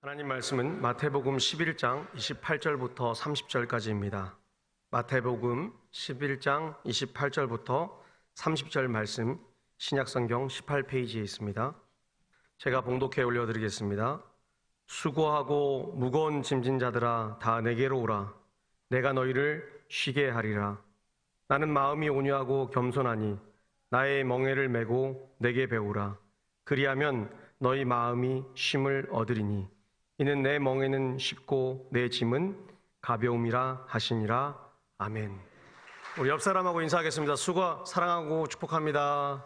하나님 말씀은 마태복음 11장 28절부터 30절까지입니다. 마태복음 11장 28절부터 30절 말씀 신약성경 18페이지에 있습니다. 제가 봉독해 올려드리겠습니다. 수고하고 무거운 짐진 자들아 다 내게로 오라. 내가 너희를 쉬게 하리라. 나는 마음이 온유하고 겸손하니 나의 멍에를 메고 내게 배우라. 그리하면 너희 마음이 쉼을 얻으리니 이는 내 멍에는 쉽고 내 짐은 가벼움이라 하시니라. 아멘. 우리 옆 사람하고 인사하겠습니다. 수고, 사랑하고 축복합니다.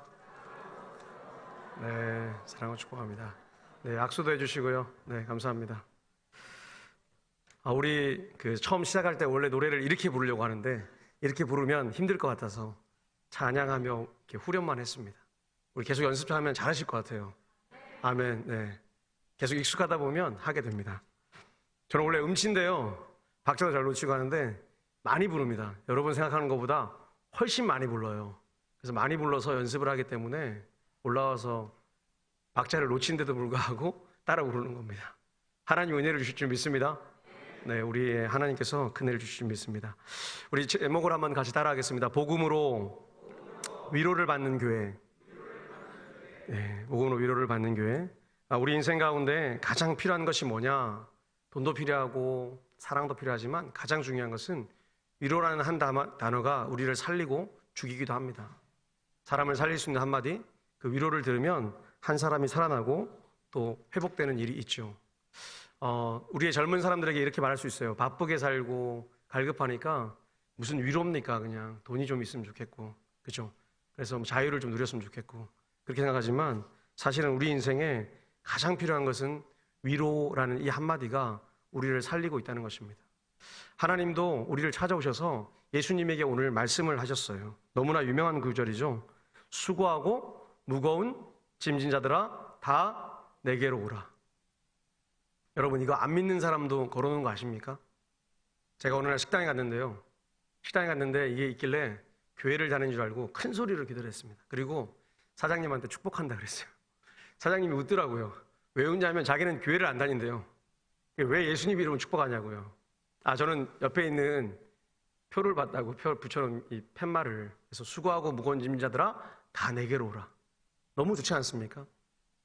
네, 사랑하고 축복합니다. 네, 악수도 해주시고요. 네, 감사합니다. 우리 처음 시작할 때 원래 노래를 이렇게 부르려고 하는데 이렇게 부르면 힘들 것 같아서 찬양하며 이렇게 후렴만 했습니다. 우리 계속 연습하면 잘하실 것 같아요. 아멘. 네. 계속 익숙하다 보면 하게 됩니다. 저는 원래 음치인데요. 박자도 잘 놓치고 하는데 많이 부릅니다. 여러분 생각하는 것보다 훨씬 많이 불러요. 그래서 많이 불러서 연습을 하기 때문에 올라와서 박자를 놓친데도 불구하고 따라 부르는 겁니다. 하나님 은혜를 주실 줄 믿습니다. 네, 우리 하나님께서 큰 은혜를 주실 줄 믿습니다. 우리 제목을 한번 같이 따라하겠습니다. 복음으로 위로를 받는 교회. 네, 복음으로 위로를 받는 교회. 우리 인생 가운데 가장 필요한 것이 뭐냐? 돈도 필요하고 사랑도 필요하지만 가장 중요한 것은 위로라는 한 단어가 우리를 살리고 죽이기도 합니다. 사람을 살릴 수 있는 한마디, 그 위로를 들으면 한 사람이 살아나고 또 회복되는 일이 있죠. 우리의 젊은 사람들에게 이렇게 말할 수 있어요. 바쁘게 살고 갈급하니까 무슨 위로입니까? 그냥 돈이 좀 있으면 좋겠고, 그죠? 그래서 자유를 좀 누렸으면 좋겠고 그렇게 생각하지만 사실은 우리 인생에 가장 필요한 것은 위로라는 이 한마디가 우리를 살리고 있다는 것입니다. 하나님도 우리를 찾아오셔서 예수님에게 오늘 말씀을 하셨어요. 너무나 유명한 구절이죠. 수고하고 무거운 짐진 자들아 다 내게로 오라. 여러분 이거 안 믿는 사람도 걸어놓은 거 아십니까? 제가 어느 날 식당에 갔는데요. 식당에 갔는데 이게 있길래 교회를 다니는 줄 알고 큰 소리로 기도를 했습니다. 그리고 사장님한테 축복한다 그랬어요. 사장님이 웃더라고요. 왜 웃냐면 자기는 교회를 안 다닌대요. 왜 예수님 이름을 축복하냐고요. 저는 옆에 있는 표를 봤다고 표 붙여놓은 이 팻말을. 그래서 수고하고 무거운 짐진 자들아 다 내게로 오라. 너무 좋지 않습니까?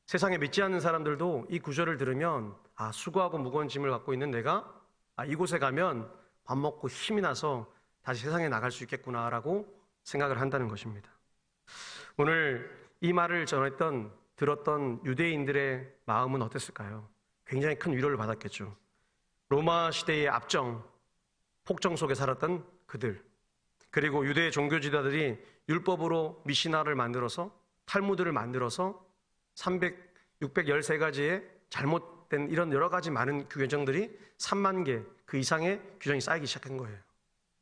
세상에 믿지 않는 사람들도 이 구절을 들으면 수고하고 무거운 짐을 갖고 있는 내가 이곳에 가면 밥 먹고 힘이 나서 다시 세상에 나갈 수 있겠구나라고 생각을 한다는 것입니다. 오늘 이 말을 들었던 유대인들의 마음은 어땠을까요? 굉장히 큰 위로를 받았겠죠. 로마 시대의 압정, 폭정 속에 살았던 그들, 그리고 유대 종교 지도자들이 율법으로 미시나를 만들어서 탈무드를 만들어서 613가지의 잘못된 이런 여러 가지 많은 규정들이 3만 개 그 이상의 규정이 쌓이기 시작한 거예요.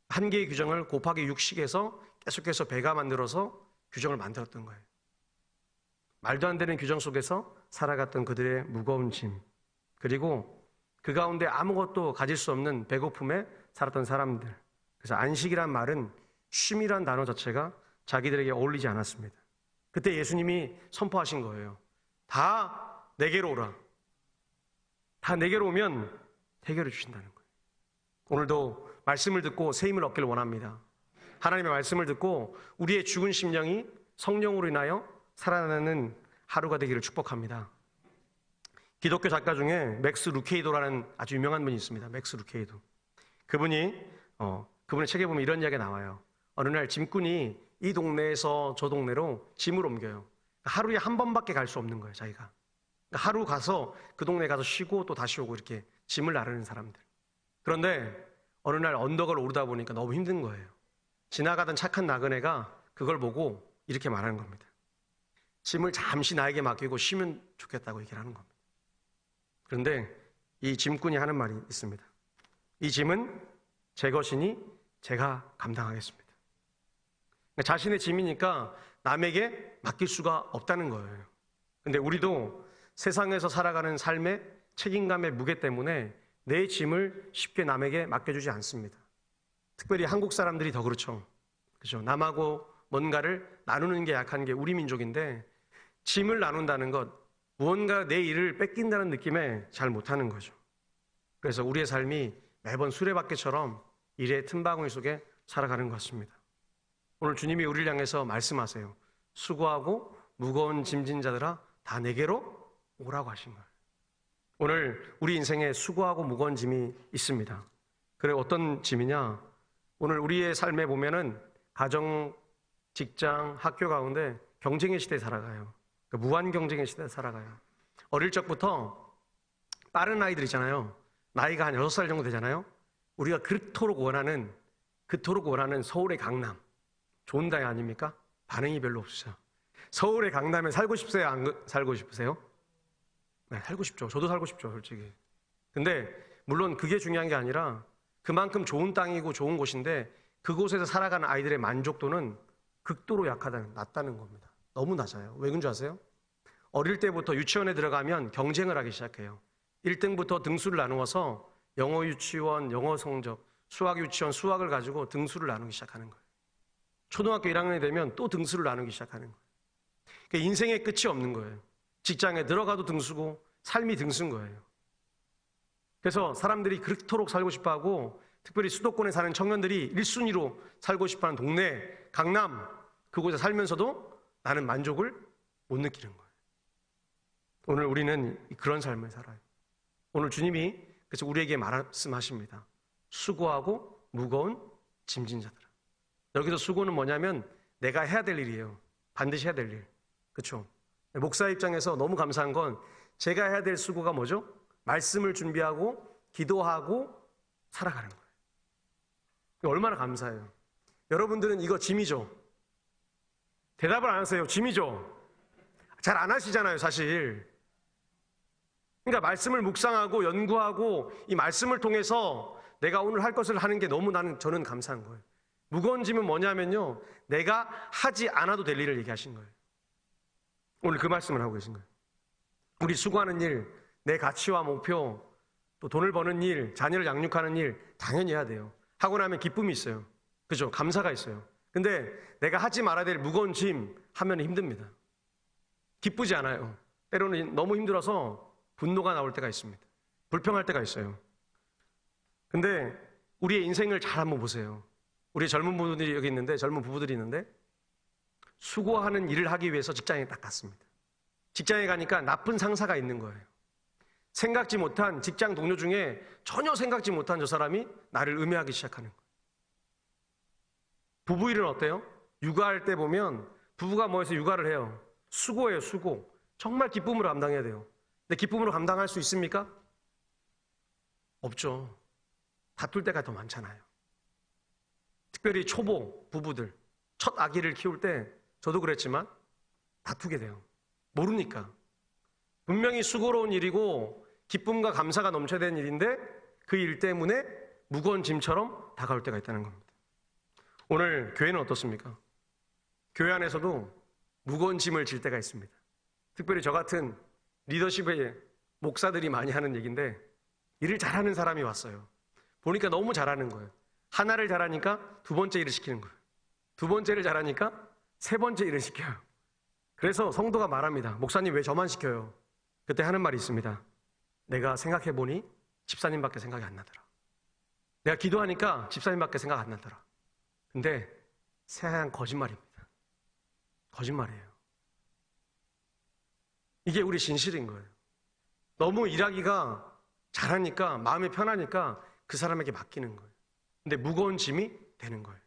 한 개의 규정을 곱하기 6씩해서 계속해서 배가 만들어서 규정을 만들었던 거예요. 말도 안 되는 규정 속에서 살아갔던 그들의 무거운 짐, 그리고 그 가운데 아무것도 가질 수 없는 배고픔에 살았던 사람들. 그래서 안식이란 말은 쉼이란 단어 자체가 자기들에게 어울리지 않았습니다. 그때 예수님이 선포하신 거예요. 다 내게로 오라. 다 내게로 오면 해결해 주신다는 거예요. 오늘도 말씀을 듣고 새 힘을 얻기를 원합니다. 하나님의 말씀을 듣고 우리의 죽은 심령이 성령으로 인하여 살아나는 하루가 되기를 축복합니다. 기독교 작가 중에 맥스 루케이도라는 아주 유명한 분이 있습니다. 맥스 루케이도. 그분의 책에 보면 이런 이야기가 나와요. 어느 날 짐꾼이 이 동네에서 저 동네로 짐을 옮겨요. 하루에 한 번밖에 갈 수 없는 거예요, 자기가. 하루 가서 그 동네 가서 쉬고 또 다시 오고 이렇게 짐을 나르는 사람들. 그런데 어느 날 언덕을 오르다 보니까 너무 힘든 거예요. 지나가던 착한 나그네가 그걸 보고 이렇게 말하는 겁니다. 짐을 잠시 나에게 맡기고 쉬면 좋겠다고 얘기를 하는 겁니다. 그런데 이 짐꾼이 하는 말이 있습니다. 이 짐은 제 것이니 제가 감당하겠습니다. 그러니까 자신의 짐이니까 남에게 맡길 수가 없다는 거예요. 그런데 우리도 세상에서 살아가는 삶의 책임감의 무게 때문에 내 짐을 쉽게 남에게 맡겨주지 않습니다. 특별히 한국 사람들이 더 그렇죠. 그죠? 남하고 뭔가를 나누는 게 약한 게 우리 민족인데 짐을 나눈다는 것, 무언가 내 일을 뺏긴다는 느낌에 잘 못하는 거죠. 그래서 우리의 삶이 매번 수레바퀴처럼 일의 틈바구니 속에 살아가는 것 같습니다. 오늘 주님이 우리를 향해서 말씀하세요. 수고하고 무거운 짐진 자들아 다 내게로 오라고 하신 거예요. 오늘 우리 인생에 수고하고 무거운 짐이 있습니다. 그래 어떤 짐이냐? 오늘 우리의 삶에 보면은 가정, 직장, 학교 가운데 경쟁의 시대에 살아가요. 그러니까 무한 경쟁의 시대에 살아가요. 어릴 적부터 빠른 아이들 있잖아요. 나이가 한 6살 정도 되잖아요. 우리가 그토록 원하는 서울의 강남. 좋은 땅이 아닙니까? 반응이 별로 없으셔. 서울의 강남에 살고 싶으세요? 안 살고 싶으세요? 네, 살고 싶죠. 저도 살고 싶죠, 솔직히. 근데 물론 그게 중요한 게 아니라 그만큼 좋은 땅이고 좋은 곳인데 그곳에서 살아가는 아이들의 만족도는 극도로 낮다는 겁니다. 너무 낮아요. 왜 그런 줄 아세요? 어릴 때부터 유치원에 들어가면 경쟁을 하기 시작해요. 1등부터 등수를 나누어서 영어 유치원, 영어 성적, 수학 유치원, 수학을 가지고 등수를 나누기 시작하는 거예요. 초등학교 1학년이 되면 또 등수를 나누기 시작하는 거예요. 그러니까 인생의 끝이 없는 거예요. 직장에 들어가도 등수고 삶이 등수인 거예요. 그래서 사람들이 그토록 살고 싶어하고 특별히 수도권에 사는 청년들이 1순위로 살고 싶어하는 동네, 강남 그곳에 살면서도 나는 만족을 못 느끼는 거예요. 오늘 우리는 그런 삶을 살아요. 오늘 주님이 그래서 우리에게 말씀하십니다. 수고하고 무거운 짐진 자들아. 여기서 수고는 뭐냐면 내가 해야 될 일이에요. 반드시 해야 될 일. 그렇죠? 목사 입장에서 너무 감사한 건 제가 해야 될 수고가 뭐죠? 말씀을 준비하고 기도하고 살아가는 거예요. 얼마나 감사해요. 여러분들은 이거 짐이죠? 대답을 안 하세요. 짐이죠? 잘 안 하시잖아요, 사실. 그러니까 말씀을 묵상하고 연구하고 이 말씀을 통해서 내가 오늘 할 것을 하는 게 너무 저는 감사한 거예요. 무거운 짐은 뭐냐면요. 내가 하지 않아도 될 일을 얘기하신 거예요. 오늘 그 말씀을 하고 계신 거예요. 우리 수고하는 일, 내 가치와 목표, 또 돈을 버는 일, 자녀를 양육하는 일 당연히 해야 돼요. 하고 나면 기쁨이 있어요. 그죠? 감사가 있어요. 근데 내가 하지 말아야 될 무거운 짐 하면 힘듭니다. 기쁘지 않아요. 때로는 너무 힘들어서 분노가 나올 때가 있습니다. 불평할 때가 있어요. 근데 우리의 인생을 잘 한번 보세요. 우리 젊은 분들이 여기 있는데, 젊은 부부들이 있는데 수고하는 일을 하기 위해서 직장에 딱 갔습니다. 직장에 가니까 나쁜 상사가 있는 거예요. 생각지 못한 직장 동료 중에 전혀 생각지 못한 저 사람이 나를 음해하기 시작하는 거예요. 부부 일은 어때요? 육아할 때 보면 부부가 뭐해서 육아를 해요? 수고예요, 수고. 정말 기쁨으로 감당해야 돼요. 근데 기쁨으로 감당할 수 있습니까? 없죠. 다툴 때가 더 많잖아요. 특별히 초보 부부들, 첫 아기를 키울 때 저도 그랬지만 다투게 돼요. 모르니까. 분명히 수고로운 일이고 기쁨과 감사가 넘쳐야 되는 일인데 그 일 때문에 무거운 짐처럼 다가올 때가 있다는 겁니다. 오늘 교회는 어떻습니까? 교회 안에서도 무거운 짐을 질 때가 있습니다. 특별히 저 같은 리더십의 목사들이 많이 하는 얘기인데 일을 잘하는 사람이 왔어요. 보니까 너무 잘하는 거예요. 하나를 잘하니까 두 번째 일을 시키는 거예요. 두 번째를 잘하니까 세 번째 일을 시켜요. 그래서 성도가 말합니다. 목사님 왜 저만 시켜요? 그때 하는 말이 있습니다. 내가 생각해보니 집사님밖에 생각이 안 나더라. 내가 기도하니까 집사님밖에 생각 안 나더라. 근데 새하얀 거짓말입니다. 거짓말이에요. 이게 우리 진실인 거예요. 너무 일하기가 잘하니까 마음이 편하니까 그 사람에게 맡기는 거예요. 근데 무거운 짐이 되는 거예요.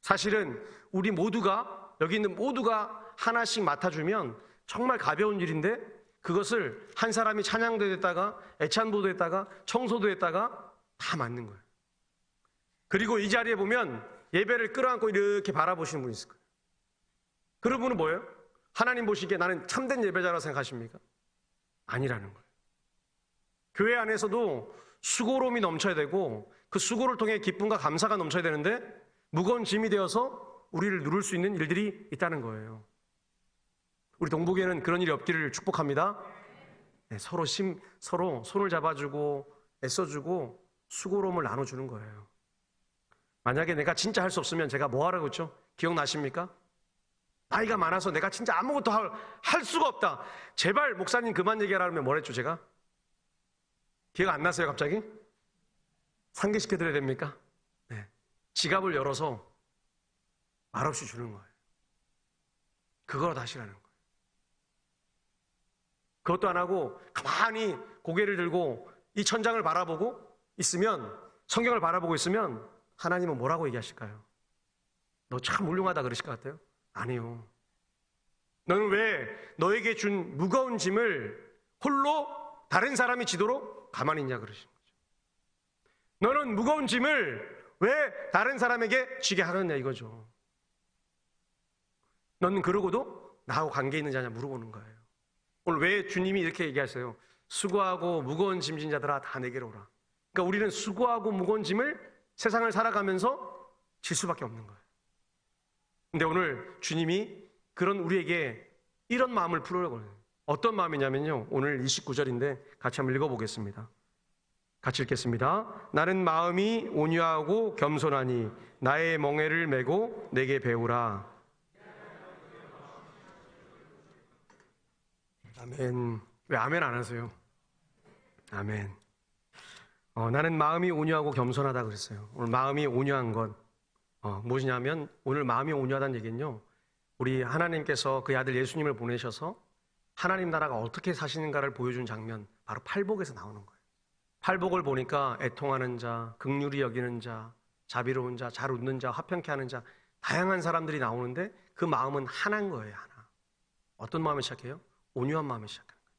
사실은 우리 모두가 여기 있는 모두가 하나씩 맡아주면 정말 가벼운 일인데 그것을 한 사람이 찬양도 했다가 애찬도도 했다가 청소도 했다가 다 맡는 거예요. 그리고 이 자리에 보면 예배를 끌어안고 이렇게 바라보시는 분이 있을 거예요. 그런 분은 뭐예요? 하나님 보시기에 나는 참된 예배자라고 생각하십니까? 아니라는 거예요. 교회 안에서도 수고로움이 넘쳐야 되고 그 수고를 통해 기쁨과 감사가 넘쳐야 되는데 무거운 짐이 되어서 우리를 누를 수 있는 일들이 있다는 거예요. 우리 동북에는 그런 일이 없기를 축복합니다. 네, 서로 손을 잡아주고 애써주고 수고로움을 나눠주는 거예요. 만약에 내가 진짜 할 수 없으면 제가 뭐 하라고 했죠? 기억나십니까? 나이가 많아서 내가 진짜 아무것도 할 수가 없다. 제발 목사님 그만 얘기하라 그러면 뭘 했죠 제가? 기억 안 나세요 갑자기? 상기시켜드려야 됩니까? 네. 지갑을 열어서 말없이 주는 거예요. 그거로 다시라는 거예요. 그것도 안 하고 가만히 고개를 들고 이 천장을 바라보고 있으면, 성경을 바라보고 있으면 하나님은 뭐라고 얘기하실까요? 너 참 훌륭하다 그러실 것 같아요? 아니요. 너는 왜 너에게 준 무거운 짐을 홀로 다른 사람이 지도록 가만히 있냐 그러시는 거죠. 너는 무거운 짐을 왜 다른 사람에게 지게 하느냐 이거죠. 너는 그러고도 나하고 관계 있는 자냐 물어보는 거예요. 오늘 왜 주님이 이렇게 얘기하세요? 수고하고 무거운 짐진 자들아 다 내게로 오라. 그러니까 우리는 수고하고 무거운 짐을 세상을 살아가면서 질 수밖에 없는 거예요. 근데 오늘 주님이 그런 우리에게 이런 마음을 풀으려고 해요. 어떤 마음이냐면요, 오늘 29절인데 같이 한번 읽어보겠습니다. 같이 읽겠습니다. 나는 마음이 온유하고 겸손하니 나의 멍에를 메고 내게 배우라. 아멘. 왜 아멘 안 하세요? 아멘. 나는 마음이 온유하고 겸손하다 그랬어요. 오늘 마음이 온유한 건 무엇이냐면, 오늘 마음이 온유하다는 얘기는요, 우리 하나님께서 그 아들 예수님을 보내셔서 하나님 나라가 어떻게 사시는가를 보여준 장면, 바로 팔복에서 나오는 거예요. 팔복을 보니까 애통하는 자, 긍휼히 여기는 자, 자비로운 자, 잘 웃는 자, 화평케 하는 자, 다양한 사람들이 나오는데 그 마음은 하나인 거예요. 하나. 어떤 마음을 시작해요? 온유한 마음을 시작하는 거예요.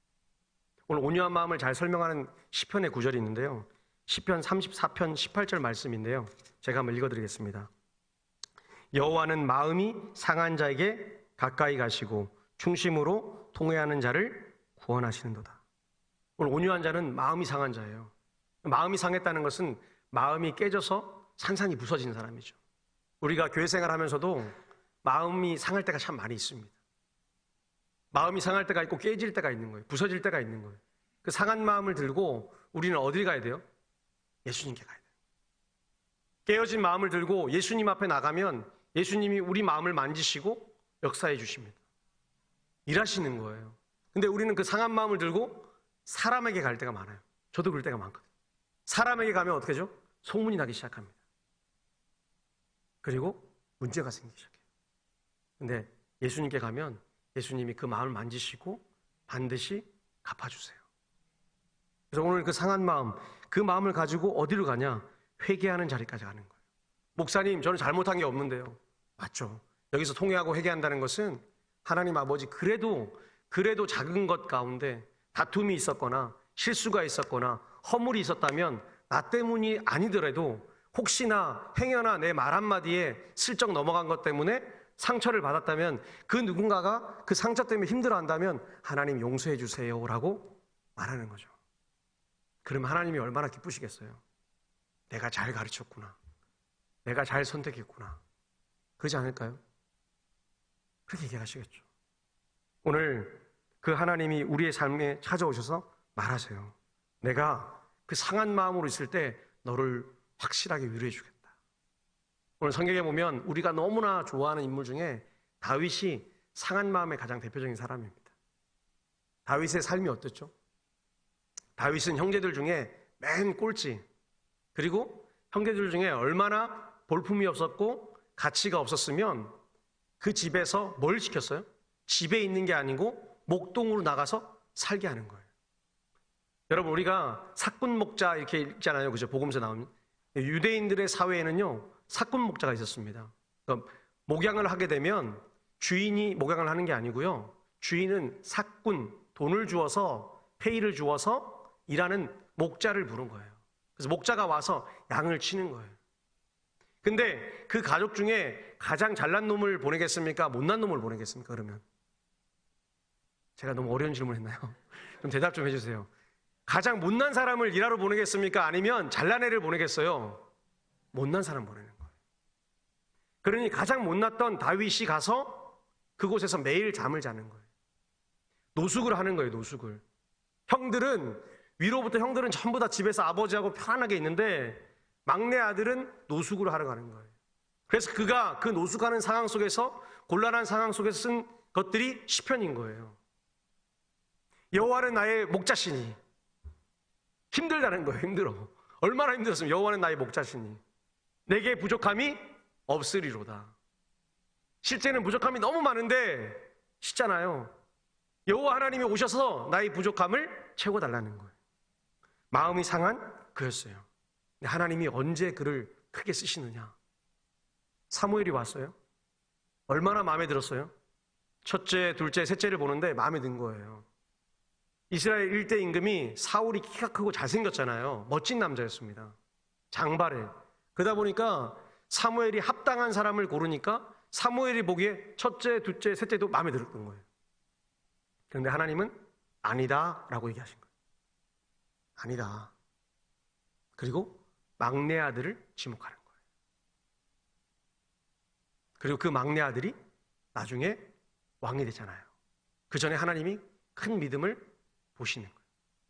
오늘 온유한 마음을 잘 설명하는 시편의 구절이 있는데요, 시편 34편 18절 말씀인데요, 제가 한번 읽어드리겠습니다. 여호와는 마음이 상한 자에게 가까이 가시고 충심으로 통회하는 자를 구원하시는도다. 오늘 온유한 자는 마음이 상한 자예요. 마음이 상했다는 것은 마음이 깨져서 산산이 부서진 사람이죠. 우리가 교회 생활하면서도 마음이 상할 때가 참 많이 있습니다. 마음이 상할 때가 있고 깨질 때가 있는 거예요. 부서질 때가 있는 거예요. 그 상한 마음을 들고 우리는 어딜 가야 돼요? 예수님께 가야 돼요. 깨어진 마음을 들고 예수님 앞에 나가면 예수님이 우리 마음을 만지시고 역사해 주십니다. 일하시는 거예요. 근데 우리는 그 상한 마음을 들고 사람에게 갈 때가 많아요. 저도 그럴 때가 많거든요. 사람에게 가면 어떻게 하죠? 소문이 나기 시작합니다. 그리고 문제가 생기기 시작해요. 근데 예수님께 가면 예수님이 그 마음을 만지시고 반드시 갚아주세요. 그래서 오늘 그 상한 마음, 그 마음을 가지고 어디로 가냐? 회개하는 자리까지 가는 거예요. 목사님, 저는 잘못한 게 없는데요. 맞죠. 여기서 통회하고 회개한다는 것은 하나님 아버지, 그래도 작은 것 가운데 다툼이 있었거나 실수가 있었거나 허물이 있었다면 나 때문이 아니더라도 혹시나 행여나 내 말 한마디에 슬쩍 넘어간 것 때문에 상처를 받았다면 그 누군가가 그 상처 때문에 힘들어한다면 하나님 용서해 주세요라고 말하는 거죠. 그러면 하나님이 얼마나 기쁘시겠어요. 내가 잘 가르쳤구나. 내가 잘 선택했구나. 그러지 않을까요? 그렇게 얘기하시겠죠. 오늘 그 하나님이 우리의 삶에 찾아오셔서 말하세요. 내가 그 상한 마음으로 있을 때 너를 확실하게 위로해 주겠다. 오늘 성경에 보면 우리가 너무나 좋아하는 인물 중에 다윗이 상한 마음의 가장 대표적인 사람입니다. 다윗의 삶이 어땠죠? 다윗은 형제들 중에 맨 꼴찌, 그리고 형제들 중에 얼마나 볼품이 없었고 가치가 없었으면 그 집에서 뭘 시켰어요? 집에 있는 게 아니고 목동으로 나가서 살게 하는 거예요. 여러분, 우리가 사꾼 목자 이렇게 읽잖아요. 그죠? 복음서 나오면. 유대인들의 사회에는요, 사꾼 목자가 있었습니다. 그러니까 목양을 하게 되면 주인이 목양을 하는 게 아니고요, 주인은 사꾼, 돈을 주어서, 페이를 주어서 일하는 목자를 부른 거예요. 그래서 목자가 와서 양을 치는 거예요. 근데 그 가족 중에 가장 잘난 놈을 보내겠습니까? 못난 놈을 보내겠습니까? 그러면 제가 너무 어려운 질문을 했나요? 좀 대답 좀 해주세요. 가장 못난 사람을 일하러 보내겠습니까? 아니면 잘난 애를 보내겠어요? 못난 사람 보내는 거예요. 그러니 가장 못났던 다윗이 가서 그곳에서 매일 잠을 자는 거예요. 노숙을 하는 거예요. 노숙을. 위로부터 형들은 전부 다 집에서 아버지하고 편안하게 있는데 막내 아들은 노숙을 하러 가는 거예요. 그래서 그가 그 노숙하는 상황 속에서 곤란한 상황 속에서 쓴 것들이 시편인 거예요. 여호와는 나의 목자시니. 힘들다는 거예요. 힘들어. 얼마나 힘들었으면 여호와는 나의 목자시니 내게 부족함이 없으리로다. 실제는 부족함이 너무 많은데 쉽잖아요. 여호와 하나님이 오셔서 나의 부족함을 채워달라는 거예요. 마음이 상한 그였어요. 근데 하나님이 언제 그를 크게 쓰시느냐. 사무엘이 왔어요. 얼마나 마음에 들었어요? 첫째, 둘째, 셋째를 보는데 마음에 든 거예요. 이스라엘 1대 임금이 사울이 키가 크고 잘생겼잖아요. 멋진 남자였습니다. 장발에. 그러다 보니까 사무엘이 합당한 사람을 고르니까 사무엘이 보기에 첫째, 둘째, 셋째도 마음에 들었던 거예요. 그런데 하나님은 아니다 라고 얘기하신 거예요. 아니다. 그리고 막내 아들을 지목하는 거예요. 그리고 그 막내 아들이 나중에 왕이 되잖아요. 그 전에 하나님이 큰 믿음을 보시는 거예요.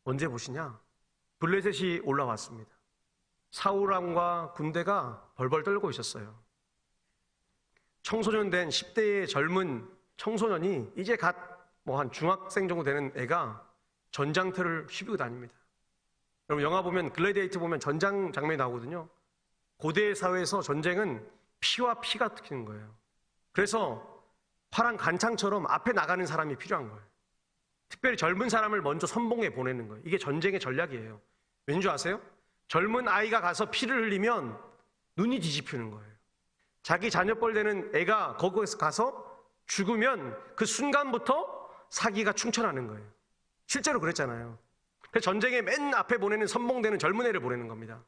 언제 보시냐? 블레셋이 올라왔습니다. 사울왕과 군대가 벌벌 떨고 있었어요. 청소년 된 10대의 젊은 청소년이 이제 갓 한 중학생 정도 되는 애가 전장터를 휘비고 다닙니다. 여러분 영화 보면 글래디에이터 보면 전장 장면이 나오거든요. 고대 사회에서 전쟁은 피와 피가 튀는 거예요. 그래서 파란 간창처럼 앞에 나가는 사람이 필요한 거예요. 특별히 젊은 사람을 먼저 선봉에 보내는 거예요. 이게 전쟁의 전략이에요. 왠지 아세요? 젊은 아이가 가서 피를 흘리면 눈이 뒤집히는 거예요. 자기 자녀뻘 되는 애가 거기에서 가서 죽으면 그 순간부터 사기가 충천하는 거예요. 실제로 그랬잖아요. 그래서 전쟁에 맨 앞에 보내는 선봉되는 젊은 애를 보내는 겁니다.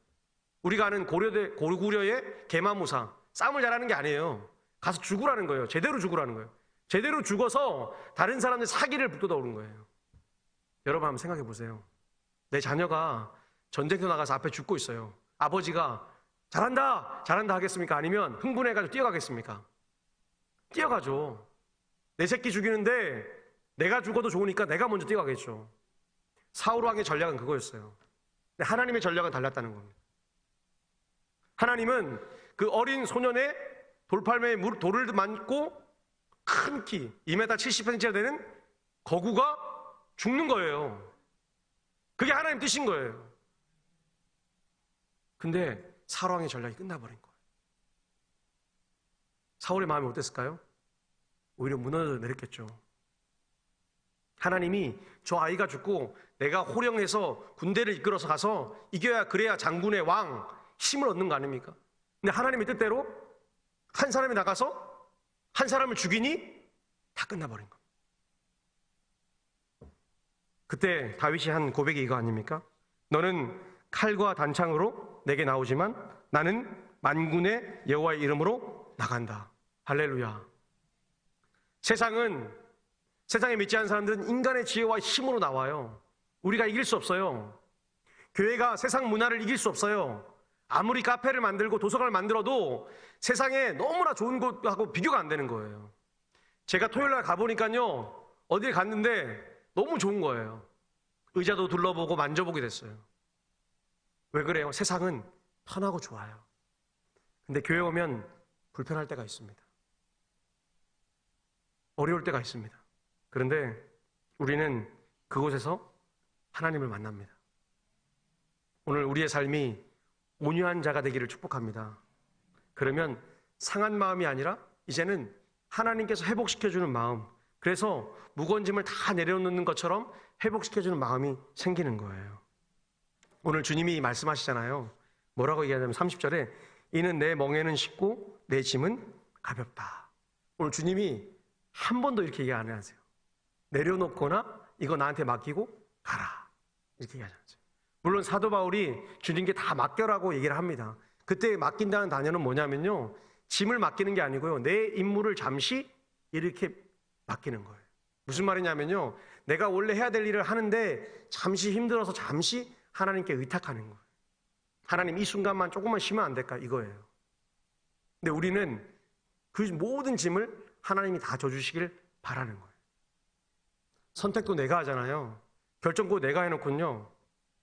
우리가 아는 고구려의 계마무사, 싸움을 잘하는 게 아니에요. 가서 죽으라는 거예요. 제대로 죽으라는 거예요. 제대로 죽어서 다른 사람들 사기를 북돋아 오는 거예요. 여러분 한번 생각해 보세요. 내 자녀가 전쟁터 나가서 앞에 죽고 있어요. 아버지가 잘한다 잘한다 하겠습니까? 아니면 흥분해가지고 뛰어가겠습니까? 뛰어가죠. 내 새끼 죽이는데 내가 죽어도 좋으니까 내가 먼저 뛰어가겠죠. 사울왕의 전략은 그거였어요. 근데 하나님의 전략은 달랐다는 겁니다. 하나님은 그 어린 소년의 돌팔매에 돌을 맞고 큰 키, 2m 70cm가 되는 거구가 죽는 거예요. 그게 하나님 뜻인 거예요. 근데 사울왕의 전략이 끝나버린 거예요. 사울의 마음이 어땠을까요? 오히려 무너져 내렸겠죠. 하나님이 저 아이가 죽고 내가 호령해서 군대를 이끌어서 가서 이겨야 그래야 장군의 왕 힘을 얻는 거 아닙니까? 근데 하나님의 뜻대로 한 사람이 나가서 한 사람을 죽이니 다 끝나버린 겁니다. 그때 다윗이 한 고백이 이거 아닙니까? 너는 칼과 단창으로 내게 나오지만 나는 만군의 여호와의 이름으로 나간다. 할렐루야. 세상에 믿지 않는 사람들은 인간의 지혜와 힘으로 나와요. 우리가 이길 수 없어요. 교회가 세상 문화를 이길 수 없어요. 아무리 카페를 만들고 도서관을 만들어도 세상에 너무나 좋은 곳하고 비교가 안 되는 거예요. 제가 토요일날 가보니까요, 어딜 갔는데 너무 좋은 거예요. 의자도 둘러보고 만져보게 됐어요. 왜 그래요? 세상은 편하고 좋아요. 근데 교회 오면 불편할 때가 있습니다. 어려울 때가 있습니다. 그런데 우리는 그곳에서 하나님을 만납니다. 오늘 우리의 삶이 온유한 자가 되기를 축복합니다. 그러면 상한 마음이 아니라 이제는 하나님께서 회복시켜주는 마음, 그래서 무거운 짐을 다 내려놓는 것처럼 회복시켜주는 마음이 생기는 거예요. 오늘 주님이 말씀하시잖아요. 뭐라고 얘기하냐면 30절에 이는 내 멍에는 쉽고 내 짐은 가볍다. 오늘 주님이 한 번도 이렇게 얘기 안 하세요. 내려놓거나 이거 나한테 맡기고 가라 이렇게 얘기하지 않아요. 물론 사도 바울이 주님께 다 맡겨라고 얘기를 합니다. 그때 맡긴다는 단어는 뭐냐면요, 짐을 맡기는 게 아니고요, 내 임무를 잠시 이렇게 맡기는 거예요. 무슨 말이냐면요, 내가 원래 해야 될 일을 하는데 잠시 힘들어서 잠시 하나님께 의탁하는 거예요. 하나님 이 순간만 조금만 쉬면 안 될까 이거예요. 근데 우리는 그 모든 짐을 하나님이 다 져주시길 바라는 거예요. 선택도 내가 하잖아요. 결정도 내가 해놓고요,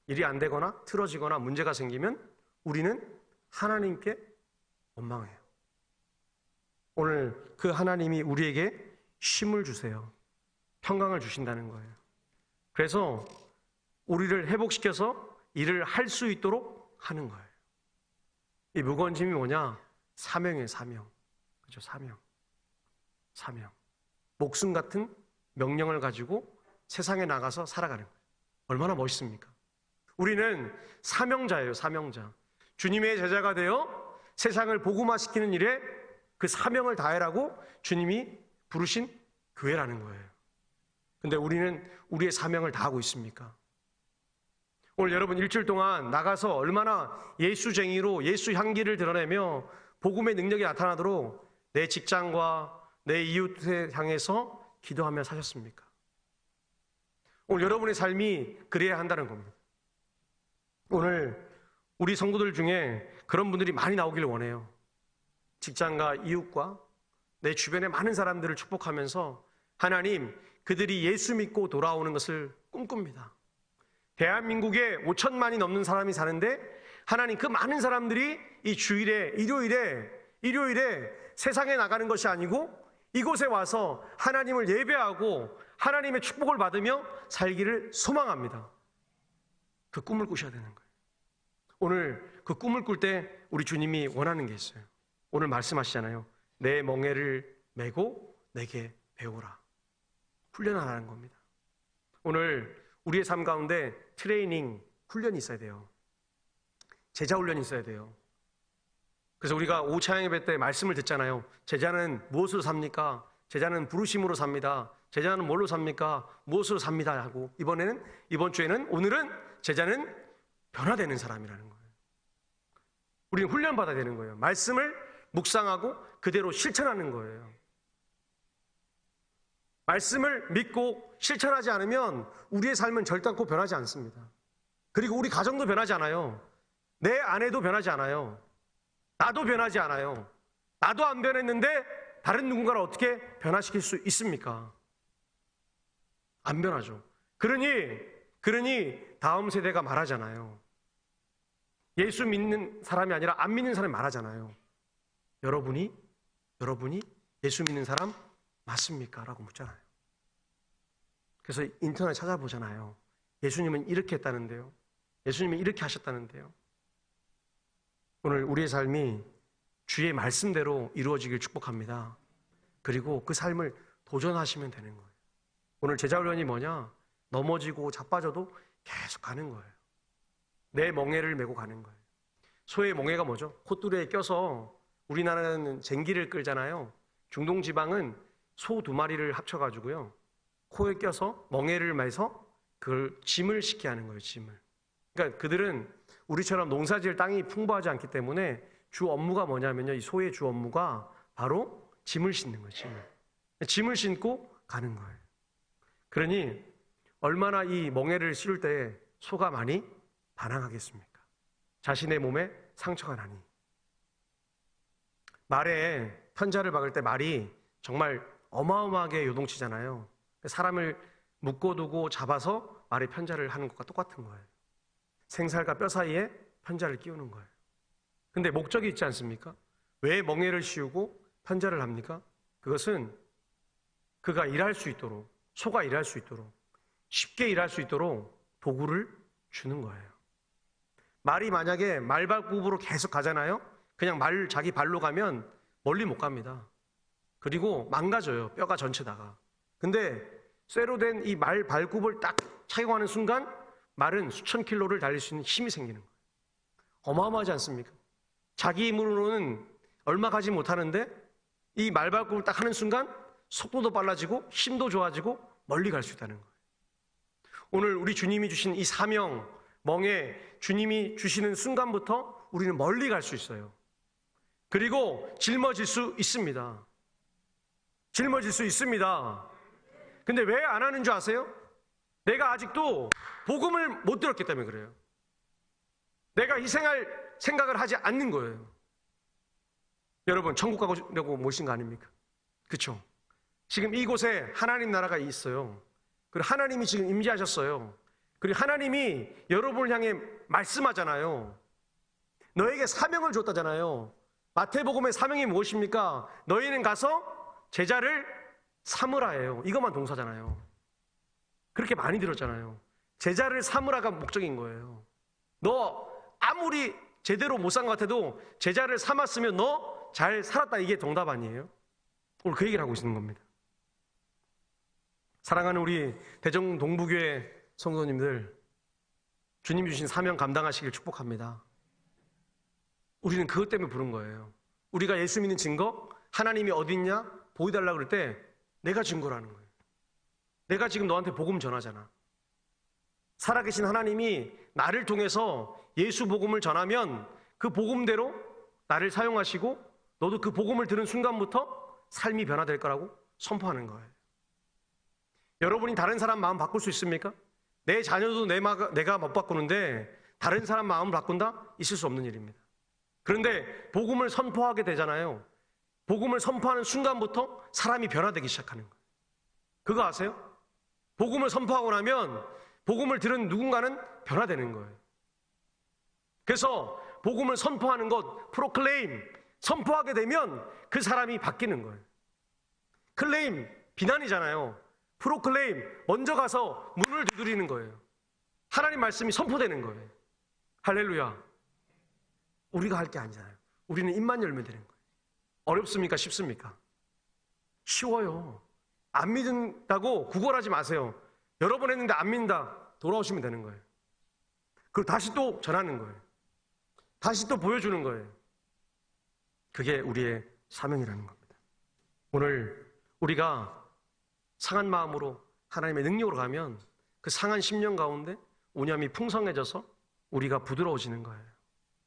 일이 안 되거나 틀어지거나 문제가 생기면 우리는 하나님께 원망해요. 오늘 그 하나님이 우리에게 쉼을 주세요. 평강을 주신다는 거예요. 그래서 우리를 회복시켜서 일을 할 수 있도록 하는 거예요. 이 무거운 짐이 뭐냐? 사명이에요, 사명. 그죠? 사명. 사명. 목숨 같은 명령을 가지고 세상에 나가서 살아가는 거예요. 얼마나 멋있습니까? 우리는 사명자예요, 사명자. 주님의 제자가 되어 세상을 복음화시키는 일에 그 사명을 다해라고 주님이 부르신 교회라는 거예요. 근데 우리는 우리의 사명을 다하고 있습니까? 오늘 여러분 일주일 동안 나가서 얼마나 예수쟁이로 예수 향기를 드러내며 복음의 능력이 나타나도록 내 직장과 내 이웃에 향해서 기도하며 사셨습니까? 오늘 여러분의 삶이 그래야 한다는 겁니다. 오늘 우리 성도들 중에 그런 분들이 많이 나오길 원해요. 직장과 이웃과 내 주변의 많은 사람들을 축복하면서 하나님, 그들이 예수 믿고 돌아오는 것을 꿈꿉니다. 대한민국에 5천만이 넘는 사람이 사는데 하나님, 그 많은 사람들이 이 주일에, 일요일에 세상에 나가는 것이 아니고 이곳에 와서 하나님을 예배하고 하나님의 축복을 받으며 살기를 소망합니다. 그 꿈을 꾸셔야 되는 거예요. 오늘 그 꿈을 꿀 때 우리 주님이 원하는 게 있어요. 오늘 말씀하시잖아요. 내 멍에를 메고 내게 배우라. 훈련하라는 겁니다. 오늘 우리의 삶 가운데 트레이닝, 훈련이 있어야 돼요. 제자 훈련이 있어야 돼요. 그래서 우리가 오차양 예배 때 말씀을 듣잖아요. 제자는 무엇으로 삽니까? 제자는 부르심으로 삽니다. 제자는 뭘로 삽니까? 무엇으로 삽니다 하고 이번 주에는 오늘은 제자는 변화되는 사람이라는 거예요. 우리는 훈련받아야 되는 거예요. 말씀을 묵상하고 그대로 실천하는 거예요. 말씀을 믿고 실천하지 않으면 우리의 삶은 결단코 변하지 않습니다. 그리고 우리 가정도 변하지 않아요. 내 아내도 변하지 않아요. 나도 변하지 않아요. 나도 안 변했는데 다른 누군가를 어떻게 변화시킬 수 있습니까? 안 변하죠. 그러니 다음 세대가 말하잖아요. 예수 믿는 사람이 아니라 안 믿는 사람이 말하잖아요. 여러분이 예수 믿는 사람 맞습니까? 라고 묻잖아요. 그래서 인터넷 찾아보잖아요. 예수님은 이렇게 했다는데요. 예수님은 이렇게 하셨다는데요. 오늘 우리의 삶이 주의 말씀대로 이루어지길 축복합니다. 그리고 그 삶을 도전하시면 되는 거예요. 오늘 제자훈련이 뭐냐? 넘어지고 자빠져도 계속 가는 거예요. 내 멍에를 메고 가는 거예요. 소의 멍에가 뭐죠? 콧뚜레에 껴서 우리나라는 쟁기를 끌잖아요. 중동 지방은 소 2마리를 합쳐가지고요. 코에 껴서 멍에를 매서 그걸 짐을 싣게 하는 거예요, 짐을. 그러니까 그들은 우리처럼 농사지을 땅이 풍부하지 않기 때문에 주 업무가 뭐냐면요. 이 소의 주 업무가 바로 짐을 싣는 거예요, 짐을 싣고 가는 거예요. 그러니 얼마나 이 멍에를 씌울 때 소가 많이 반항하겠습니까? 자신의 몸에 상처가 나니. 말에 편자를 박을 때 말이 정말 어마어마하게 요동치잖아요. 사람을 묶어두고 잡아서 말에 편자를 하는 것과 똑같은 거예요. 생살과 뼈 사이에 편자를 끼우는 거예요. 근데 목적이 있지 않습니까? 왜 멍에를 씌우고 편자를 합니까? 그것은 그가 일할 수 있도록, 소가 일할 수 있도록, 쉽게 일할 수 있도록 도구를 주는 거예요. 말이 만약에 말발굽으로 계속 가잖아요. 그냥 자기 발로 가면 멀리 못 갑니다. 그리고 망가져요. 뼈가 전체 다가. 근데 쇠로 된 이 말 발굽을 딱 착용하는 순간 말은 수천 킬로를 달릴 수 있는 힘이 생기는 거예요. 어마어마하지 않습니까? 자기 힘으로는 얼마 가지 못하는데 이 말발굽을 딱 하는 순간 속도도 빨라지고 힘도 좋아지고 멀리 갈 수 있다는 거예요. 오늘 우리 주님이 주신 이 사명, 멍에 주님이 주시는 순간부터 우리는 멀리 갈 수 있어요. 그리고 짊어질 수 있습니다. 짊어질 수 있습니다. 근데 왜 안 하는 줄 아세요? 내가 아직도 복음을 못 들었기 때문에 그래요. 내가 희생할 생각을 하지 않는 거예요. 여러분, 천국 가려고 모신 거 아닙니까? 그렇죠? 지금 이곳에 하나님 나라가 있어요. 그리고 하나님이 지금 임재하셨어요. 그리고 하나님이 여러분을 향해 말씀하잖아요. 너에게 사명을 줬다잖아요. 마태복음의 사명이 무엇입니까? 너희는 가서 제자를 삼으라예요. 이것만 동사잖아요. 그렇게 많이 들었잖아요. 제자를 삼으라가 목적인 거예요. 너 아무리 제대로 못 산 것 같아도 제자를 삼았으면 너 잘 살았다. 이게 정답 아니에요? 오늘 그 얘기를 하고 있는 겁니다. 사랑하는 우리 대전 동부교회 성도님들, 주님 주신 사명 감당하시길 축복합니다. 우리는 그것 때문에 부른 거예요. 우리가 예수 믿는 증거, 하나님이 어디 있냐 보여달라고 그럴 때 내가 증거라는 거예요. 내가 지금 너한테 복음 전하잖아. 살아계신 하나님이 나를 통해서 예수 복음을 전하면 그 복음대로 나를 사용하시고 너도 그 복음을 들은 순간부터 삶이 변화될 거라고 선포하는 거예요. 여러분이 다른 사람 마음 바꿀 수 있습니까? 내 자녀도 내가 못 바꾸는데 다른 사람 마음을 바꾼다? 있을 수 없는 일입니다. 그런데 복음을 선포하게 되잖아요. 복음을 선포하는 순간부터 사람이 변화되기 시작하는 거예요. 그거 아세요? 복음을 선포하고 나면 복음을 들은 누군가는 변화되는 거예요. 그래서 복음을 선포하는 것, 프로클레임, 선포하게 되면 그 사람이 바뀌는 거예요. 클레임, 비난이잖아요. 프로클레임, 먼저 가서 문을 두드리는 거예요. 하나님 말씀이 선포되는 거예요. 할렐루야. 우리가 할 게 아니잖아요. 우리는 입만 열면 되는 거예요. 어렵습니까? 쉽습니까? 쉬워요. 안 믿는다고 구걸하지 마세요. 여러 번 했는데 안 믿는다. 돌아오시면 되는 거예요. 그리고 다시 또 전하는 거예요. 다시 또 보여주는 거예요. 그게 우리의 사명이라는 겁니다. 오늘 우리가 상한 마음으로 하나님의 능력으로 가면 그 상한 심령 가운데 오념이 풍성해져서 우리가 부드러워지는 거예요.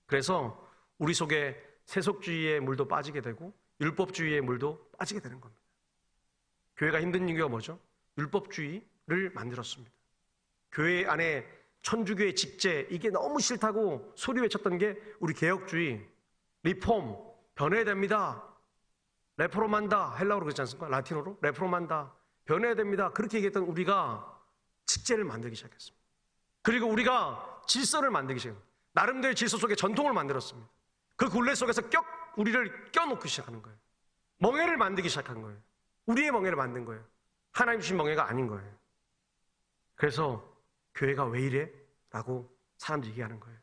그래서 우리 속에 세속주의의 물도 빠지게 되고 율법주의의 물도 빠지게 되는 겁니다. 교회가 힘든 이유가 뭐죠? 율법주의를 만들었습니다. 교회 안에 천주교의 직제, 이게 너무 싫다고 소리 외쳤던 게 우리 개혁주의, 리폼, 변해야 됩니다. 레포로만다, 헬라어로 그렇지 않습니까? 라틴어로 레포로만다, 변해야 됩니다. 그렇게 얘기했던 우리가 직제를 만들기 시작했습니다. 그리고 우리가 질서를 만들기 시작했습니다. 나름대로의 질서 속에 전통을 만들었습니다. 그 굴레 속에서 우리를 껴놓기 시작하는 거예요. 멍해를 만들기 시작한 거예요. 우리의 멍해를 만든 거예요. 하나님 주신 멍해가 아닌 거예요. 그래서 교회가 왜 이래? 라고 사람들이 얘기하는 거예요.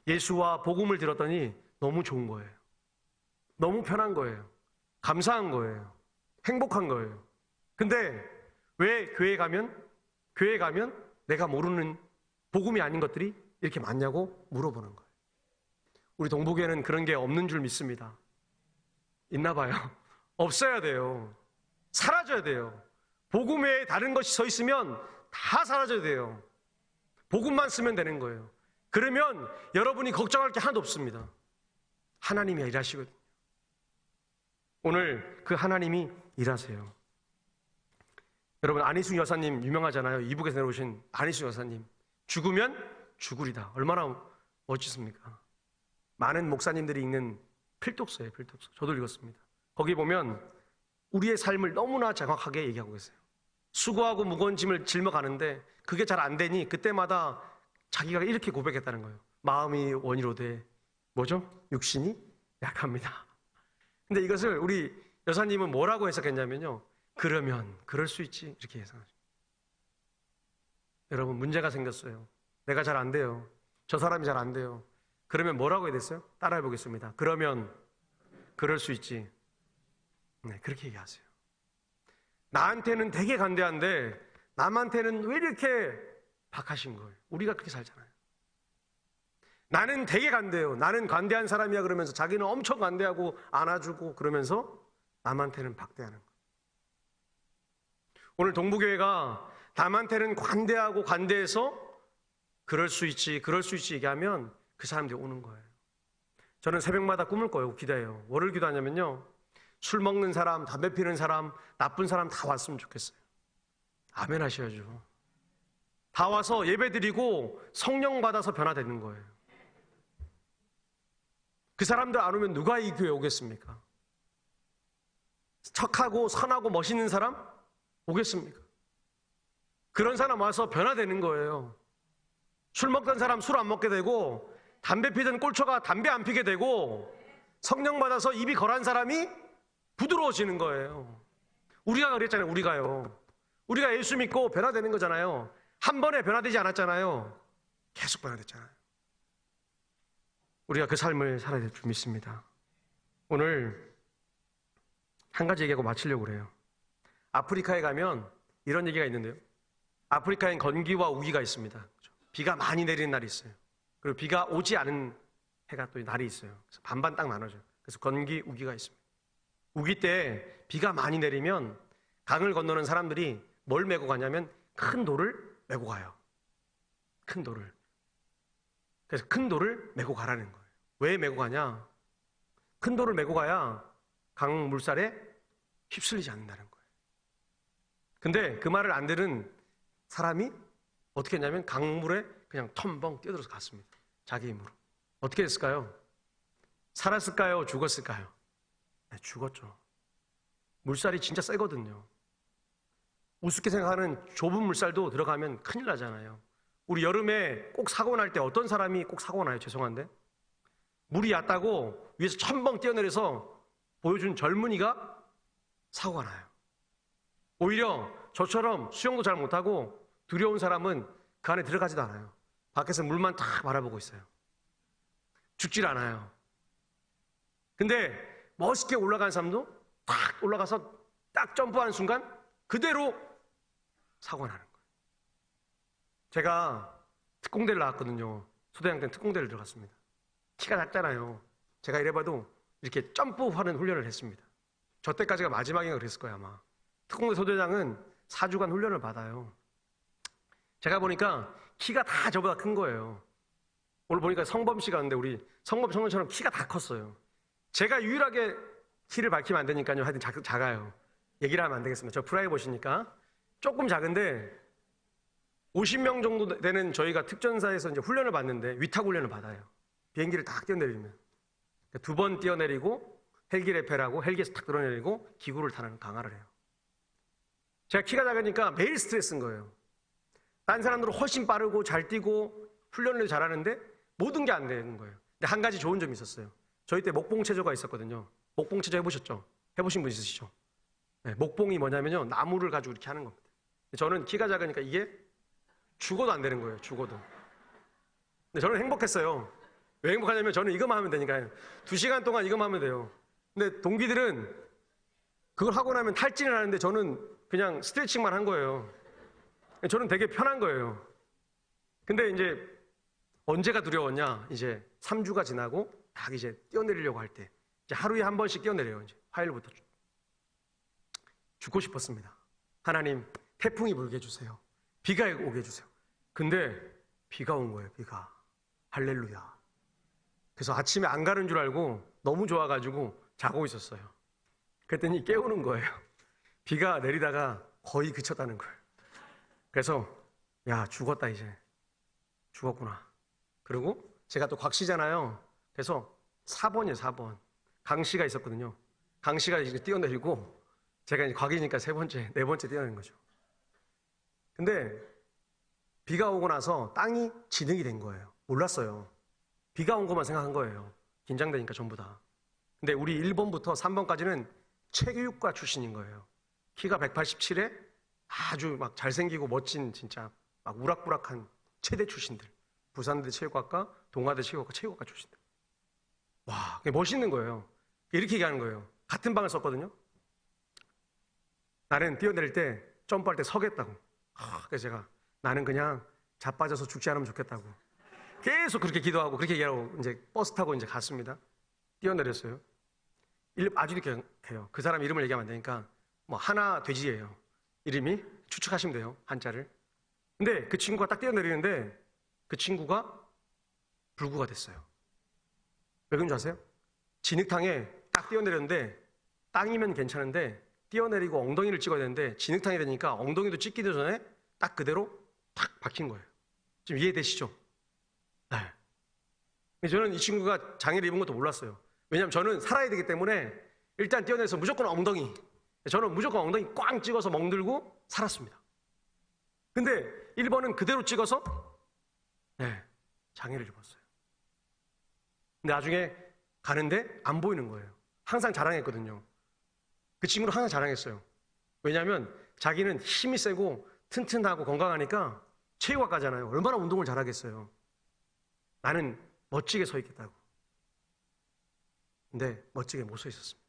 예수와 복음을 들었더니 너무 좋은 거예요. 너무 편한 거예요. 감사한 거예요. 행복한 거예요. 근데 왜 교회에 가면 내가 모르는 복음이 아닌 것들이 이렇게 많냐고 물어보는 거예요. 우리 동북에는 그런 게 없는 줄 믿습니다. 있나 봐요. 없어야 돼요. 사라져야 돼요. 복음 외에 다른 것이 서 있으면 다 사라져야 돼요. 복음만 쓰면 되는 거예요. 그러면 여러분이 걱정할 게 하나도 없습니다. 하나님이 일하시거든요. 오늘 그 하나님이 일하세요. 여러분, 안희숙 여사님 유명하잖아요. 이북에서 내려오신 안희숙 여사님. 죽으면 죽으리다. 얼마나 멋지습니까? 많은 목사님들이 읽는 필독서예요. 필독서. 저도 읽었습니다. 거기 보면 우리의 삶을 너무나 정확하게 얘기하고 계세요. 수고하고 무거운 짐을 짊어가는데 그게 잘 안 되니 그때마다 자기가 이렇게 고백했다는 거예요. 마음이 원이로되 뭐죠? 육신이 약합니다. 근데 이것을 우리 여사님은 뭐라고 해석했냐면요. 그러면 그럴 수 있지 이렇게 해석하죠. 여러분, 문제가 생겼어요. 내가 잘 안 돼요. 저 사람이 잘 안 돼요. 그러면 뭐라고 해야 됐어요? 따라해 보겠습니다. 그러면 그럴 수 있지. 네, 그렇게 얘기하세요. 나한테는 되게 간대한데 남한테는 왜 이렇게 박하신 거예요? 우리가 그렇게 살잖아요. 나는 되게 간대요. 나는 관대한 사람이야 그러면서 자기는 엄청 관대하고 안아주고 그러면서 남한테는 박대하는 거예요. 오늘 동부교회가 남한테는 관대하고 관대해서 그럴 수 있지 얘기하면 그 사람들이 오는 거예요. 저는 새벽마다 꿈을 꿔요. 기도해요. 뭐를 기도하냐면요. 술 먹는 사람, 담배 피는 사람, 나쁜 사람 다 왔으면 좋겠어요. 아멘 하셔야죠. 다 와서 예배 드리고 성령 받아서 변화되는 거예요. 그 사람들 안 오면 누가 이 교회에 오겠습니까? 척하고 선하고 멋있는 사람 오겠습니까? 그런 사람 와서 변화되는 거예요. 술 먹던 사람 술 안 먹게 되고 담배 피던 꼴초가 담배 안 피게 되고 성령 받아서 입이 거란 사람이 부드러워지는 거예요. 우리가 그랬잖아요. 우리가 예수 믿고 변화되는 거잖아요. 한 번에 변화되지 않았잖아요. 계속 변화됐잖아요. 우리가 그 삶을 살아야 될 줄 믿습니다. 오늘 한 가지 얘기하고 마치려고 그래요. 아프리카에 가면 이런 얘기가 있는데요. 아프리카엔 건기와 우기가 있습니다. 비가 많이 내리는 날이 있어요. 그리고 비가 오지 않은 해가 또 날이 있어요. 그래서 반반 딱 나눠져요. 그래서 건기, 우기가 있습니다. 우기 때 비가 많이 내리면 강을 건너는 사람들이 뭘 메고 가냐면 큰 돌을 메고 가요. 큰 돌을. 그래서 큰 돌을 메고 가라는 거예요. 왜 메고 가냐? 큰 돌을 메고 가야 강 물살에 휩쓸리지 않는다는 거예요. 근데 그 말을 안 들은 사람이 어떻게 했냐면 강물에 그냥 텀벙 뛰어들어서 갔습니다. 자기 힘으로. 어떻게 됐을까요? 살았을까요? 죽었을까요? 네, 죽었죠. 물살이 진짜 세거든요. 우습게 생각하는 좁은 물살도 들어가면 큰일 나잖아요. 우리 여름에 꼭 사고 날 때 어떤 사람이 꼭 사고 나요? 죄송한데. 물이 얕다고 위에서 첨벙 뛰어내려서 보여준 젊은이가 사고가 나요. 오히려 저처럼 수영도 잘 못하고 두려운 사람은 그 안에 들어가지도 않아요. 밖에서 물만 탁 바라보고 있어요. 죽질 않아요. 근데 멋있게 올라간 사람도 탁 올라가서 딱 점프하는 순간 그대로 사고가 나는 거예요. 제가 특공대를 나왔거든요. 소대장 때는 특공대를 들어갔습니다. 키가 작잖아요. 제가 이래봐도 이렇게 점프하는 훈련을 했습니다. 저 때까지가 마지막인가 그랬을 거예요 아마. 특공대 소대장은 4주간 훈련을 받아요. 제가 보니까 키가 다 저보다 큰 거예요. 오늘 보니까 성범 씨가 왔는데 우리 성범 청년처럼 키가 다 컸어요. 제가 유일하게 키를 밝히면 안 되니까요. 하여튼 작아요. 얘기를 하면 안 되겠습니다. 저 프라이버시니까. 조금 작은데 50명 정도 되는 저희가 특전사에서 이제 훈련을 받는데 위탁 훈련을 받아요. 비행기를 딱 뛰어내리면 2번 뛰어내리고 헬기 레펠하고 헬기에서 탁 들어내리고 기구를 타는 강화를 해요. 제가 키가 작으니까 매일 스트레스인 거예요. 다른 사람들은 훨씬 빠르고 잘 뛰고 훈련을 잘하는데 모든 게 안 되는 거예요. 근데 한 가지 좋은 점이 있었어요. 저희 때 목봉체조가 있었거든요. 목봉체조 해보셨죠? 해보신 분 있으시죠? 네, 목봉이 뭐냐면요. 나무를 가지고 이렇게 하는 겁니다. 저는 키가 작으니까 이게 죽어도 안 되는 거예요. 죽어도. 근데 저는 행복했어요. 왜 행복하냐면 저는 이것만 하면 되니까요. 2시간 동안 이것만 하면 돼요. 근데 동기들은 그걸 하고 나면 탈진을 하는데 저는 그냥 스트레칭만 한 거예요. 저는 되게 편한 거예요. 근데 이제 언제가 두려웠냐? 이제 3주가 지나고 딱 이제 뛰어내리려고 할 때 이제 하루에 한 번씩 뛰어내려요. 이제 화요일부터 죽고 싶었습니다. 하나님, 태풍이 불게 해주세요. 비가 오게 해주세요. 근데 비가 온 거예요. 비가. 할렐루야. 그래서 아침에 안 가는 줄 알고 너무 좋아가지고 자고 있었어요. 그랬더니 깨우는 거예요. 비가 내리다가 거의 그쳤다는 거예요. 그래서 야, 죽었다 이제. 죽었구나. 그리고 제가 또 곽씨잖아요. 그래서 4번이에요. 4번. 강씨가 있었거든요. 강씨가 이제 뛰어내리고 제가 이제 곽이니까 3번째, 4번째 뛰어내린 거죠. 근데 비가 오고 나서 땅이 진흙이 된 거예요. 몰랐어요. 비가 온 것만 생각한 거예요. 긴장되니까 전부 다. 근데 우리 1번부터 3번까지는 체교육과 출신인 거예요. 키가 187에 아주 막 잘생기고 멋진 진짜 막 우락부락한 체대 출신들. 부산대 체육학과, 동아대 체육학과 출신들. 와, 그게 멋있는 거예요. 이렇게 얘기하는 거예요. 같은 방을 썼거든요. 나는 뛰어내릴 때 점프할 때 서겠다고. 그래서 제가 나는 그냥 자빠져서 죽지 않으면 좋겠다고. 계속 그렇게 기도하고 그렇게 얘기하고 이제 버스 타고 이제 갔습니다. 뛰어내렸어요. 아주 이렇게 해요. 그 사람 이름을 얘기하면 안 되니까 뭐 하나 돼지예요. 이름이 추측하시면 돼요. 한자를. 근데 그 친구가 딱 뛰어내리는데 그 친구가 불구가 됐어요. 왜 그런 줄 아세요? 진흙탕에 딱 뛰어내렸는데 땅이면 괜찮은데 뛰어내리고 엉덩이를 찍어야 되는데 진흙탕이 되니까 엉덩이도 찍기도 전에 딱 그대로 탁 박힌 거예요. 지금 이해되시죠? 네. 저는 이 친구가 장애를 입은 것도 몰랐어요. 왜냐하면 저는 살아야 되기 때문에 일단 뛰어내서 무조건 엉덩이. 저는 무조건 엉덩이 꽝 찍어서 멍들고 살았습니다. 근데 1번은 그대로 찍어서 네, 장애를 입었어요. 근데 나중에 가는데 안 보이는 거예요. 항상 자랑했거든요. 그 친구는 항상 자랑했어요. 왜냐하면 자기는 힘이 세고 튼튼하고 건강하니까 체육학 가잖아요. 얼마나 운동을 잘하겠어요. 나는 멋지게 서 있겠다고. 근데 멋지게 못 서 있었습니다.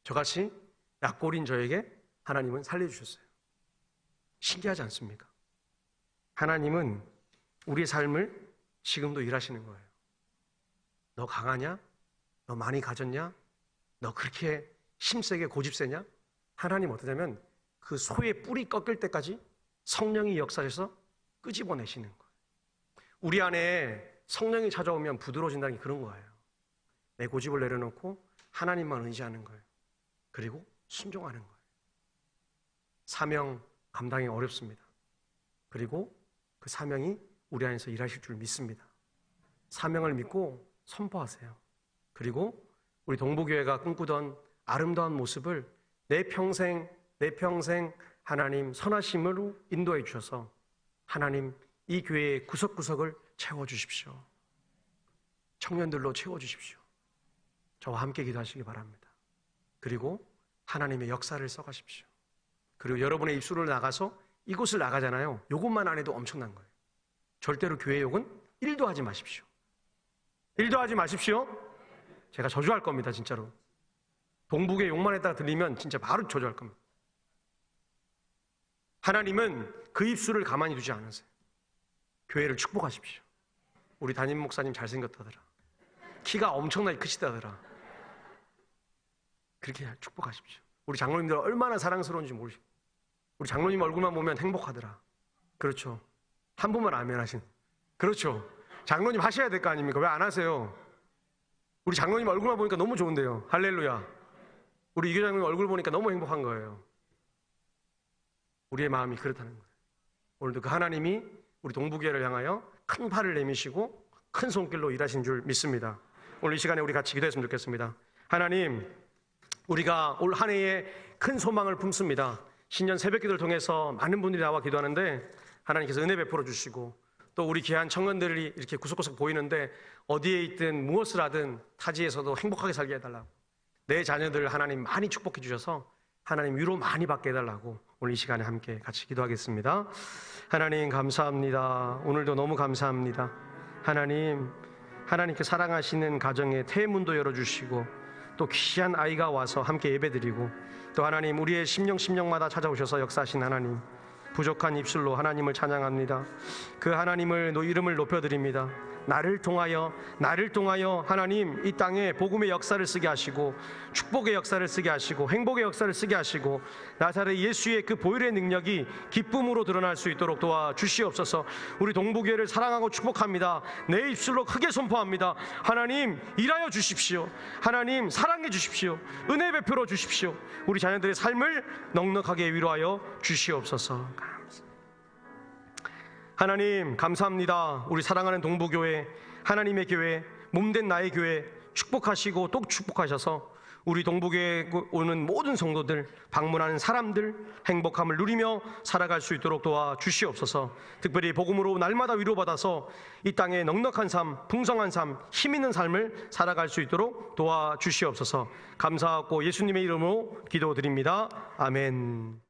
저같이 약골인 저에게 하나님은 살려주셨어요. 신기하지 않습니까? 하나님은 우리의 삶을 지금도 일하시는 거예요. 너 강하냐? 너 많이 가졌냐? 너 그렇게 힘세게 고집세냐? 하나님 어떠냐면 그 소의 뿔이 꺾일 때까지 성령이 역사해서 끄집어내시는 거예요. 우리 안에 성령이 찾아오면 부드러워진다는 게 그런 거예요. 내 고집을 내려놓고 하나님만 의지하는 거예요. 그리고 순종하는 거예요. 사명 감당이 어렵습니다. 그리고 그 사명이 우리 안에서 일하실 줄 믿습니다. 사명을 믿고 선포하세요. 그리고 우리 동부교회가 꿈꾸던 아름다운 모습을 내 평생 하나님 선하심으로 인도해 주셔서 하나님 이 교회의 구석구석을 채워주십시오. 청년들로 채워주십시오. 저와 함께 기도하시기 바랍니다. 그리고 하나님의 역사를 써가십시오. 그리고 여러분의 입술을 나가서 이곳을 나가잖아요. 이것만 안 해도 엄청난 거예요. 절대로 교회 욕은 1도 하지 마십시오. 1도 하지 마십시오. 제가 저주할 겁니다, 진짜로. 동북의 욕만 했다가 들리면 진짜 바로 저주할 겁니다. 하나님은 그 입술을 가만히 두지 않으세요. 교회를 축복하십시오. 우리 담임 목사님 잘생겼다더라. 키가 엄청나게 크시다더라. 그렇게 축복하십시오. 우리 장로님들 얼마나 사랑스러운지 모르시고 우리 장로님 얼굴만 보면 행복하더라. 그렇죠. 한 분만 아멘 하신. 그렇죠. 장로님 하셔야 될 거 아닙니까? 왜 안 하세요? 우리 장로님 얼굴만 보니까 너무 좋은데요. 할렐루야. 우리 이교 장로님 얼굴 보니까 너무 행복한 거예요. 우리의 마음이 그렇다는 거예요. 오늘도 그 하나님이 우리 동부교회를 향하여 큰 팔을 내미시고 큰 손길로 일하신 줄 믿습니다. 오늘 이 시간에 우리 같이 기도했으면 좋겠습니다. 하나님, 우리가 올 한 해에 큰 소망을 품습니다. 신년 새벽기도를 통해서 많은 분들이 나와 기도하는데 하나님께서 은혜 베풀어 주시고 또 우리 귀한 청년들이 이렇게 구석구석 보이는데 어디에 있든 무엇을 하든 타지에서도 행복하게 살게 해달라고, 내 자녀들 하나님 많이 축복해 주셔서 하나님 위로 많이 받게 해달라고 오늘 이 시간에 함께 같이 기도하겠습니다. 하나님 감사합니다. 오늘도 너무 감사합니다. 하나님께 사랑하시는 가정의 태문도 열어주시고 또 귀한 아이가 와서 함께 예배드리고 또 하나님 우리의 심령마다 찾아오셔서 역사하신 하나님, 부족한 입술로 하나님을 찬양합니다. 그 하나님을 이름을 높여드립니다. 나를 통하여 하나님 이 땅에 복음의 역사를 쓰게 하시고 축복의 역사를 쓰게 하시고 행복의 역사를 쓰게 하시고 나사렛 예수의 그 보혈의 능력이 기쁨으로 드러날 수 있도록 도와주시옵소서. 우리 동부교회를 사랑하고 축복합니다. 내 입술로 크게 선포합니다. 하나님 일하여 주십시오. 하나님 사랑해 주십시오. 은혜 베풀어 주십시오. 우리 자녀들의 삶을 넉넉하게 위로하여 주시옵소서. 하나님 감사합니다. 우리 사랑하는 동부교회, 하나님의 교회, 몸된 나의 교회 축복하시고 또 축복하셔서 우리 동부교회에 오는 모든 성도들, 방문하는 사람들 행복함을 누리며 살아갈 수 있도록 도와주시옵소서. 특별히 복음으로 날마다 위로받아서 이 땅에 넉넉한 삶, 풍성한 삶, 힘있는 삶을 살아갈 수 있도록 도와주시옵소서. 감사하고 예수님의 이름으로 기도드립니다. 아멘.